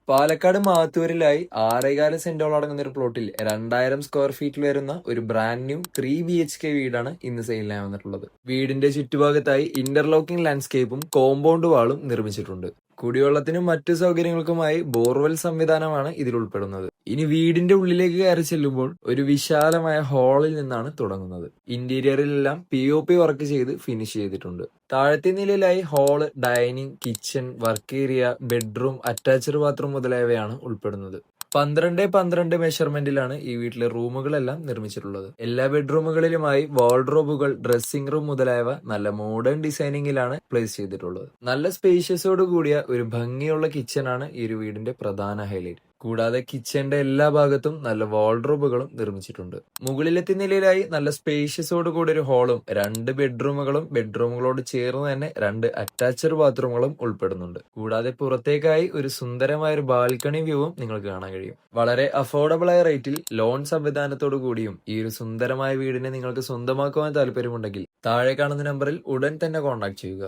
പാലക്കാട് മാത്തൂരിലായി 6.25 സെന്റോളം അടങ്ങുന്ന ഒരു പ്ലോട്ടിൽ 2000 സ്ക്വയർ ഫീറ്റിൽ വരുന്ന ഒരു ബ്രാൻഡ് ന്യൂ 3 BHK വീടാണ് ഇന്ന് സെയിലിനായി വന്നിട്ടുള്ളത്. വീടിന്റെ ചുറ്റുഭാഗത്തായി ഇന്റർലോക്കിംഗ് ലാൻഡ്സ്കേപ്പും കോമ്പൗണ്ട് വാളും നിർമ്മിച്ചിട്ടുണ്ട്. കുടിവെള്ളത്തിനും മറ്റു സൗകര്യങ്ങൾക്കുമായി ബോർവെൽ സംവിധാനമാണ് ഇതിൽ ഉൾപ്പെടുന്നത്. ഇനി വീടിന്റെ ഉള്ളിലേക്ക് കയറി ചെല്ലുമ്പോൾ ഒരു വിശാലമായ ഹാളിൽ നിന്നാണ് തുടങ്ങുന്നത്. ഇന്റീരിയറിലെല്ലാം POP വർക്ക് ചെയ്ത് ഫിനിഷ് ചെയ്തിട്ടുണ്ട്. താഴത്തെ നിലയിലായി hall, dining, kitchen, work area, bedroom, attached bathroom മുതലായവയാണ് ഉൾപ്പെടുന്നത്. 12x12 മെഷർമെന്റിലാണ് ഈ വീട്ടിലെ റൂമുകളെല്ലാം നിർമ്മിച്ചിട്ടുള്ളത്. എല്ലാ ബെഡ്റൂമുകളിലുമായി വാൾഡ്രോബുകൾ, ഡ്രസ്സിംഗ് റൂം മുതലായവ നല്ല മോഡേൺ ഡിസൈനിങ്ങിലാണ് പ്ലേസ് ചെയ്തിട്ടുള്ളത്. നല്ല സ്പേഷ്യസോട് കൂടിയ ഒരു ഭംഗിയുള്ള കിച്ചണാണ് ഈ ഒരു വീടിന്റെ പ്രധാന ഹൈലൈറ്റ്. കൂടാതെ കിച്ചന്റെ എല്ലാ ഭാഗത്തും നല്ല വാൾഡ്രോബുകളും നിർമ്മിച്ചിട്ടുണ്ട്. മുകളിലത്തെ നിലയിലായി നല്ല സ്പേഷ്യസോട് കൂടി ഒരു ഹാളും 2 ബെഡ്റൂമുകളും ബെഡ്റൂമുകളോട് ചേർന്ന് തന്നെ 2 അറ്റാച്ച്ഡ് ബാത്റൂമുകളും ഉൾപ്പെടുന്നുണ്ട്. കൂടാതെ പുറത്തേക്കായി ഒരു സുന്ദരമായ ഒരു ബാൽക്കണി വ്യൂവും നിങ്ങൾക്ക് കാണാൻ കഴിയും. വളരെ അഫോർഡബിൾ ആയ റേറ്റിൽ ലോൺ സംവിധാനത്തോടു കൂടിയും ഈ ഒരു സുന്ദരമായ വീടിനെ നിങ്ങൾക്ക് സ്വന്തമാക്കുവാൻ താല്പര്യമുണ്ടെങ്കിൽ താഴെ കാണുന്ന നമ്പറിൽ ഉടൻ തന്നെ കോൺടാക്ട് ചെയ്യുക.